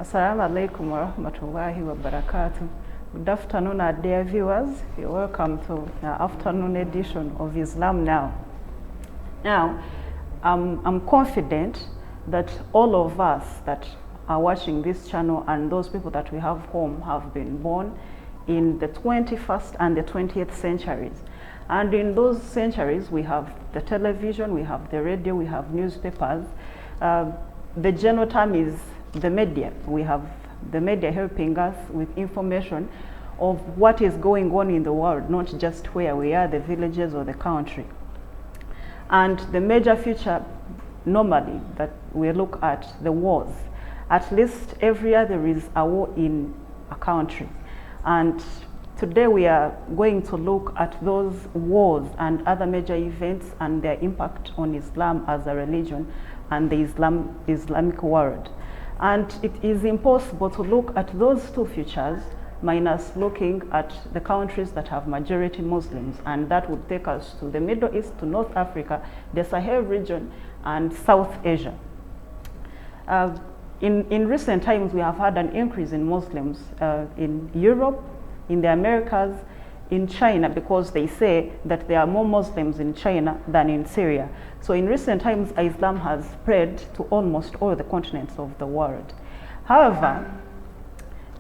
Assalamu alaikum wa rahmatullahi wa barakatuh. Good afternoon, our dear viewers. You're welcome to the afternoon edition of Islam Now. Now, I'm confident that all of us that are watching this channel and those people that we have home have been born in the 21st and the 20th centuries. And in those centuries, we have the television, we have the radio, we have newspapers. The general term is the media. We have the media helping us with information of what is going on in the world, not just where we are, the villages or the country. And the major feature normally that we look at the wars. At least every year there is a war in a country. And today we are going to look at those wars and other major events and their impact on Islam as a religion and the Islamic world. And it is impossible to look at those two features minus looking at the countries that have majority Muslims, and that would take us to the Middle East, to North Africa, the Sahel region, and South Asia. In recent times, we have had an increase in Muslims in Europe, in the Americas, in China, because they say that there are more Muslims in China than in Syria. So in recent times, Islam has spread to almost all the continents of the world. However,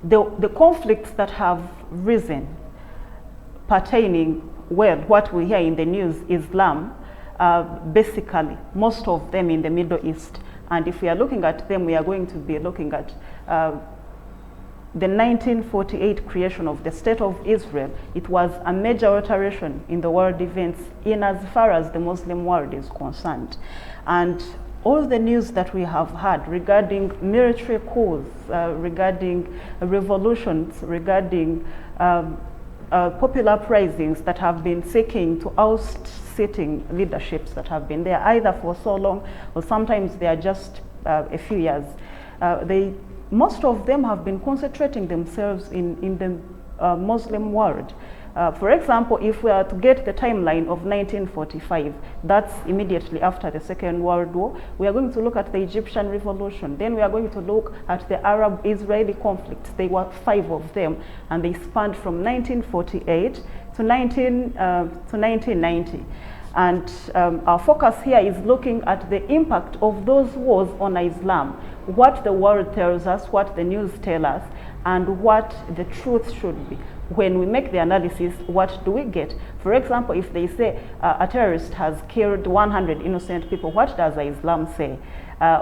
the conflicts that have risen pertaining, well, what we hear in the news, Islam, basically, most of them in the Middle East. And if we are looking at them, we are going to be looking at the 1948 creation of the State of Israel. It was a major alteration in the world events in as far as the Muslim world is concerned. And all the news that we have had regarding military coups, regarding revolutions, regarding popular uprisings that have been seeking to oust sitting leaderships that have been there either for so long or sometimes they are just a few years. Most of them have been concentrating themselves in the Muslim world. For example, if we are to get the timeline of 1945, that's immediately after the Second World War, we are going to look at the Egyptian Revolution. Then we are going to look at the Arab-Israeli conflicts. There were 5 of them, and they spanned from 1948 to 1990. And our focus here is looking at the impact of those wars on Islam, what the world tells us, what the news tell us, and what the truth should be. When we make the analysis, what do we get? For example, if they say a terrorist has killed 100 innocent people, what does Islam say?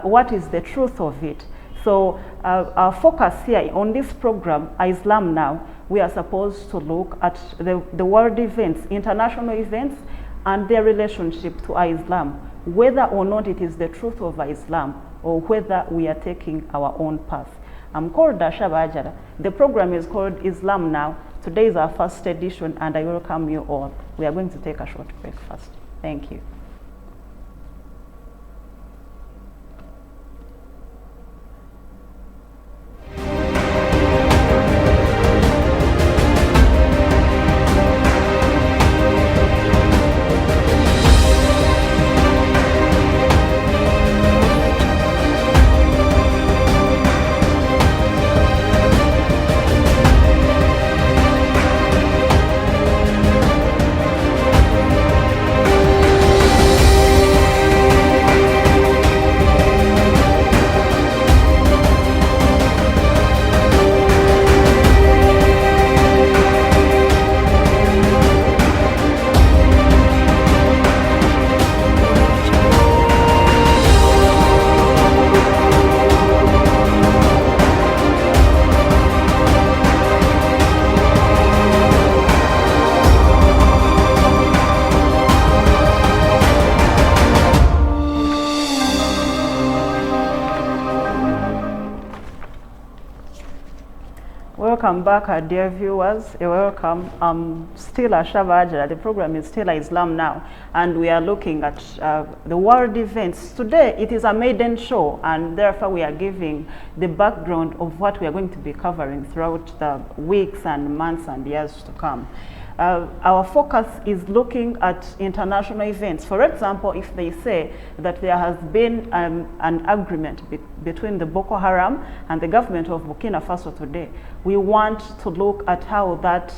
What is the truth of it? So our focus here on this program, Islam Now, we are supposed to look at the world events, international events, and their relationship to Islam, whether or not it is the truth of Islam or whether we are taking our own path. I'm called Dasha Bajara. The program is called Islam Now. Today is our first edition and I welcome you all. We are going to take a short break first. Thank you. Welcome back, our dear viewers. You're welcome. I'm still Asha Bajara. The program is still Islam Now, and we are looking at the world events. Today, it is a maiden show, and therefore we are giving the background of what we are going to be covering throughout the weeks and months and years to come. our focus is looking at international events. For example, if they say that there has been an agreement between the Boko Haram and the government of Burkina Faso today, we want to look at how that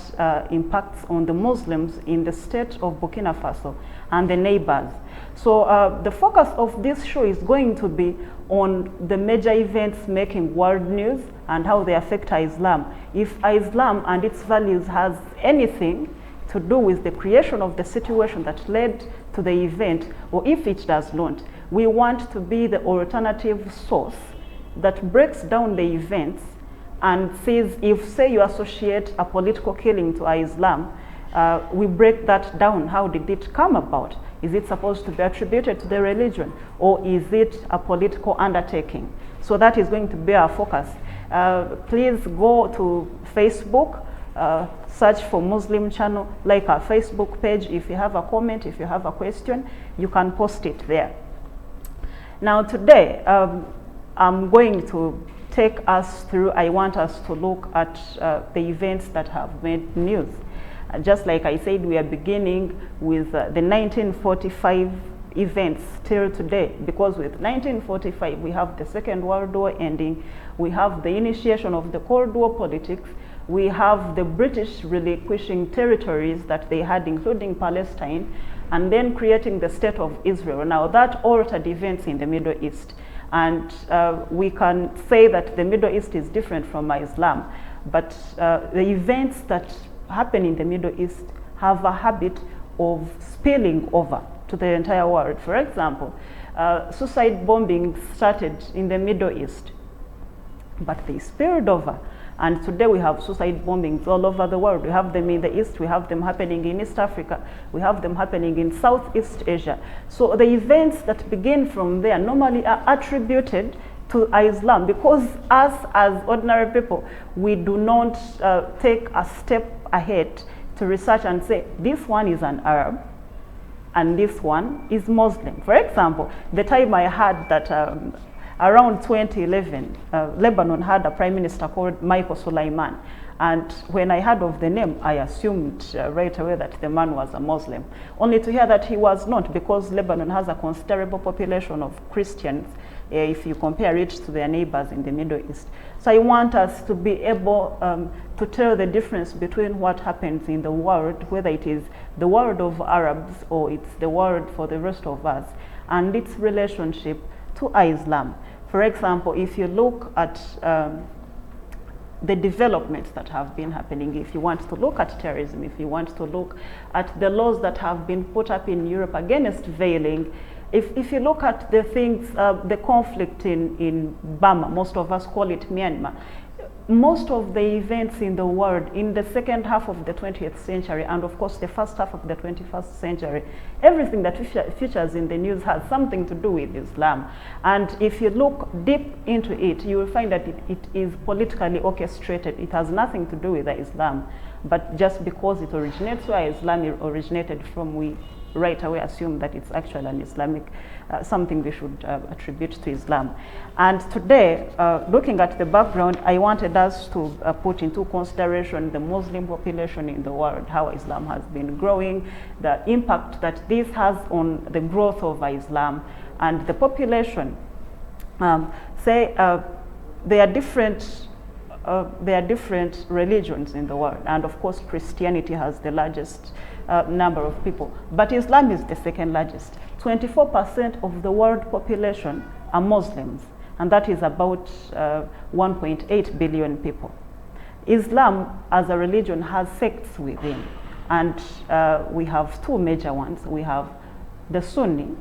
impacts on the Muslims in the state of Burkina Faso and the neighbors. So the focus of this show is going to be on the major events making world news and how they affect Islam. If Islam and its values has anything to do with the creation of the situation that led to the event, or if it does not, we want to be the alternative source that breaks down the events and says, if, say, you associate a political killing to Islam, we break that down. How did it come about? Is it supposed to be attributed to the religion, or is it a political undertaking? So that is going to be our focus. Please go to Facebook, search for Muslim Channel, like our Facebook page. If you have a comment, if you have a question, you can post it there. Now today, I'm going to take us through, I want us to look at the events that have made news. Just like I said, we are beginning with the 1945 events till today, because with 1945 we have the Second World War ending, we have the initiation of the Cold War politics, we have the British relinquishing territories that they had, including Palestine, and then creating the State of Israel. Now that altered events in the Middle East, and we can say that the Middle East is different from Islam, but the events that happen in the Middle East have a habit of spilling over to the entire world. For example, suicide bombing started in the Middle East, but they spilled over. And today we have suicide bombings all over the world. We have them in the East, we have them happening in East Africa, we have them happening in Southeast Asia. So the events that begin from there normally are attributed to Islam, because us as ordinary people, we do not take a step ahead to research and say, this one is an Arab and this one is Muslim. For example, the time I heard that around 2011, Lebanon had a prime minister called Michael Suleiman. And when I heard of the name, I assumed right away that the man was a Muslim, only to hear that he was not, because Lebanon has a considerable population of Christians if you compare it to their neighbors in the Middle East. So I want us to be able to tell the difference between what happens in the world, whether it is the world of Arabs or it's the world for the rest of us, and its relationship to Islam. For example, if you look at the developments that have been happening, if you want to look at terrorism, if you want to look at the laws that have been put up in Europe against veiling, if you look at the things, the conflict in Burma, most of us call it Myanmar, most of the events in the world in the second half of the 20th century, and of course the first half of the 21st century, everything that features in the news has something to do with Islam. And if you look deep into it, you will find that it is politically orchestrated. It has nothing to do with Islam, but just because it originates where Islam originated from, we right away assume that it's actually an Islamic, something we should attribute to Islam. And today, looking at the background, I wanted us to put into consideration the Muslim population in the world, how Islam has been growing, the impact that this has on the growth of Islam, and the population. There are different religions in the world, and of course Christianity has the largest number of people, but Islam is the second largest. 24% of the world population are Muslims, and that is about 1.8 billion people. Islam as a religion has sects within, and we have two major ones. We have the Sunni,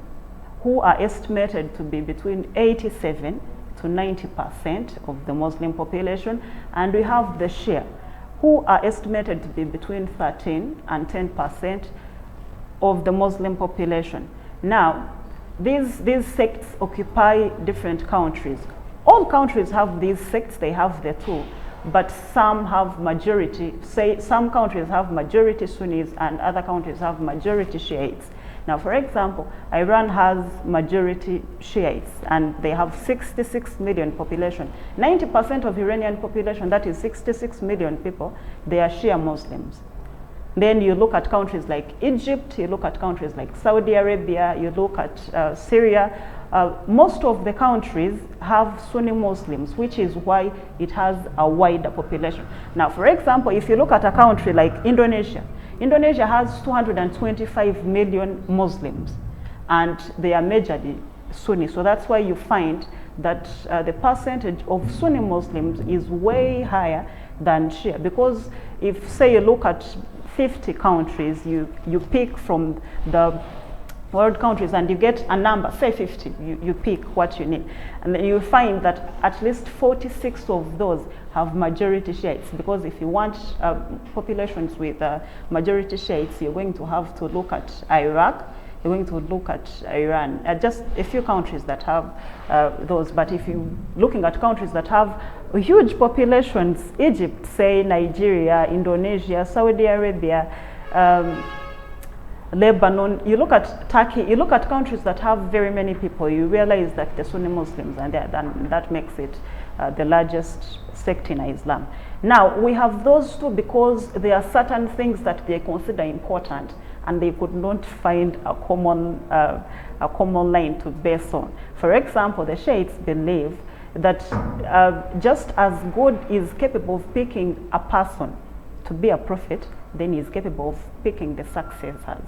who are estimated to be between 87 to 90% of the Muslim population, and we have the Shia, who are estimated to be between 13 and 10% of the Muslim population. Now, these sects occupy different countries. All countries have these sects, they have the two, but some have majority, say some countries have majority Sunnis and other countries have majority Shiites. Now, for example, Iran has majority Shiites, and they have 66 million population. 90% of Iranian population, that is 66 million people, they are Shia Muslims. Then you look at countries like Egypt, you look at countries like Saudi Arabia, you look at Syria. Most of the countries have Sunni Muslims, which is why it has a wider population. Now, for example, if you look at a country like Indonesia, Indonesia has 225 million Muslims, and they are majorly Sunni. So that's why you find that the percentage of Sunni Muslims is way higher than Shia. Because if, say, you look at 50 countries, you pick from the world countries and you get a number, say 50, you pick what you need. And then you find that at least 46 of those have majority Shiites, because if you want populations with majority Shiites, you're going to have to look at Iraq, you're going to look at Iran, just a few countries that have those. But if you're looking at countries that have huge populations, Egypt, say Nigeria, Indonesia, Saudi Arabia, Lebanon, you look at Turkey, you look at countries that have very many people, you realize that the Sunni Muslims are there, and that makes it the largest sect in Islam. Now, we have those two because there are certain things that they consider important, and they could not find a common line to base on. For example, the Shiites believe that just as God is capable of picking a person to be a prophet, then he is capable of picking the successors.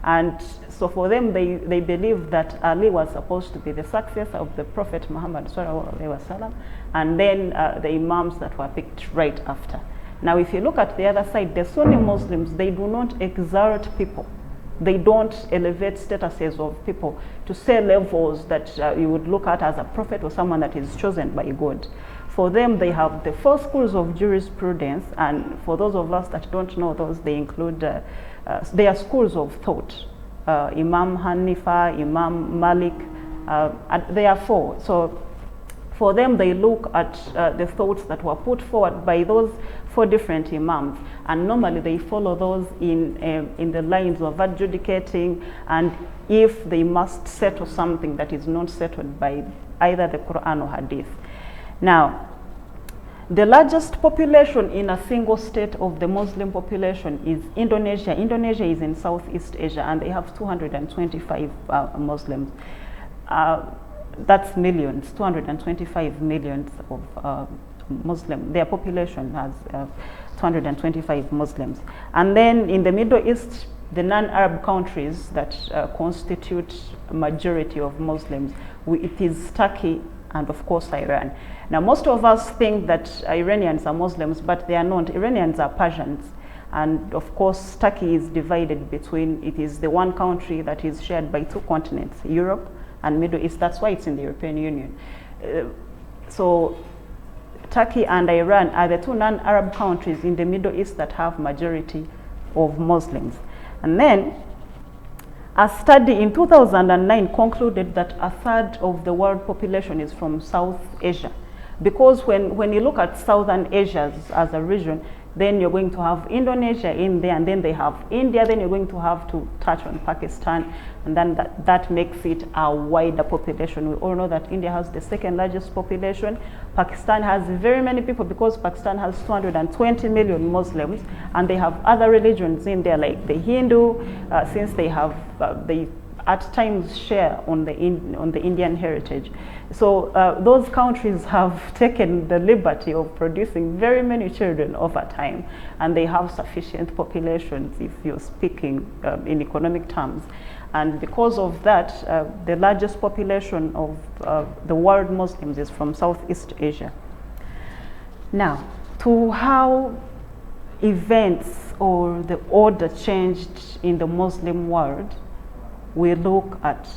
And so for them, they believe that Ali was supposed to be the successor of the Prophet Muhammad sallallahu alaihi wasallam, and then the Imams that were picked right after. Now, if you look at the other side, the Sunni Muslims, they do not exalt people. They don't elevate statuses of people to say levels that you would look at as a prophet or someone that is chosen by God. For them, they have the four schools of jurisprudence, and for those of us that don't know those, they include, they are schools of thought. Imam Hanifa, Imam Malik, there are four. So for them, they look at the thoughts that were put forward by those four different imams, and normally they follow those in the lines of adjudicating, and if they must settle something that is not settled by either the Quran or Hadith. Now, the largest population in a single state of the Muslim population is Indonesia. Indonesia is in Southeast Asia, and they have 225 Muslims. That's millions, 225 millions of Muslims. Their population has 225 Muslims. And then in the Middle East, the non-Arab countries that constitute a majority of Muslims, it is Turkey and of course Iran. Now, most of us think that Iranians are Muslims, but they are not. Iranians are Persians. And of course, Turkey is divided between, it is the one country that is shared by two continents, Europe and Middle East. That's why it's in the European Union. So Turkey and Iran are the two non-Arab countries in the Middle East that have majority of Muslims. And then a study in 2009 concluded that a third of the world population is from South Asia. Because when you look at Southern Asia as a region, then you're going to have Indonesia in there, and then they have India, then you're going to have to touch on Pakistan, and then that makes it a wider population. We all know that India has the second largest population. Pakistan has very many people because Pakistan has 220 million Muslims, and they have other religions in there like the Hindu, since they have, they at times share on the Indian heritage. So those countries have taken the liberty of producing very many children over time, and they have sufficient populations if you're speaking in economic terms. And because of that, the largest population of the world Muslims is from Southeast Asia. Now, to how events or the order changed in the Muslim world, we look at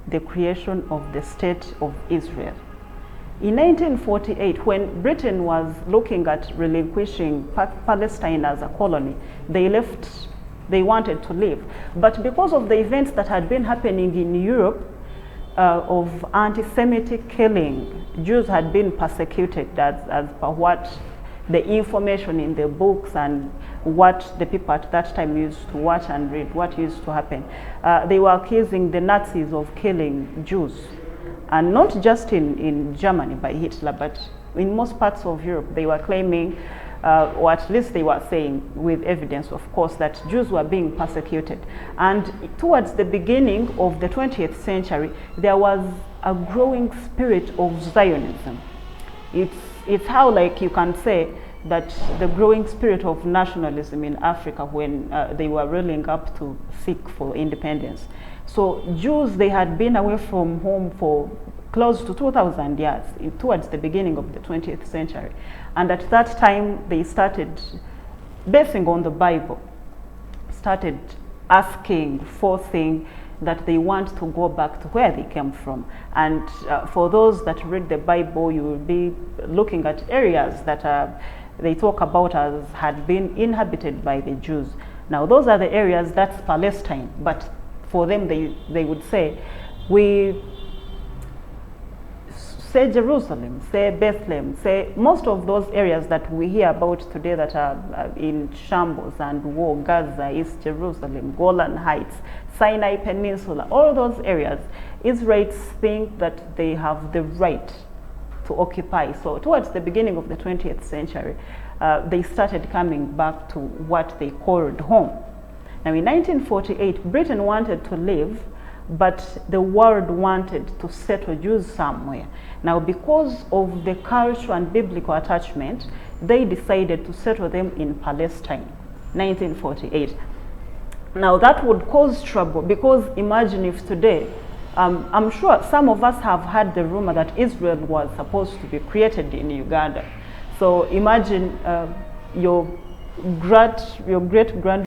the creation of the State of Israel. In 1948, when Britain was looking at relinquishing Palestine as a colony, they wanted to leave. But because of the events that had been happening in Europe of anti-Semitic killing, Jews had been persecuted as per what the information in the books and what the people at that time used to watch and read, what used to happen. They were accusing the Nazis of killing Jews. And not just in Germany by Hitler, but in most parts of Europe, they were claiming or at least they were saying with evidence, of course, that Jews were being persecuted. And towards the beginning of the 20th century, there was a growing spirit of Zionism. It's how, like, you can say that the growing spirit of nationalism in Africa when they were rolling up to seek for independence. So Jews, they had been away from home for close to 2,000 years towards the beginning of the 20th century. And at that time, they started basing on the Bible, started asking, forcing that they want to go back to where they came from. And for those that read the Bible, you will be looking at areas that they talk about as had been inhabited by the Jews. Now, those are the areas, that's Palestine, but for them, they would say, we say Jerusalem, say Bethlehem, say most of those areas that we hear about today that are in shambles and war, Gaza, East Jerusalem, Golan Heights, Sinai Peninsula, all those areas, Israelites think that they have the right to occupy. So towards the beginning of the 20th century, they started coming back to what they called home. Now in 1948, Britain wanted to leave, but the world wanted to settle Jews somewhere. Now, because of the cultural and biblical attachment, they decided to settle them in Palestine, 1948. Now, that would cause trouble, because imagine if today, I'm sure some of us have heard the rumor that Israel was supposed to be created in Uganda. So imagine your great-grandfather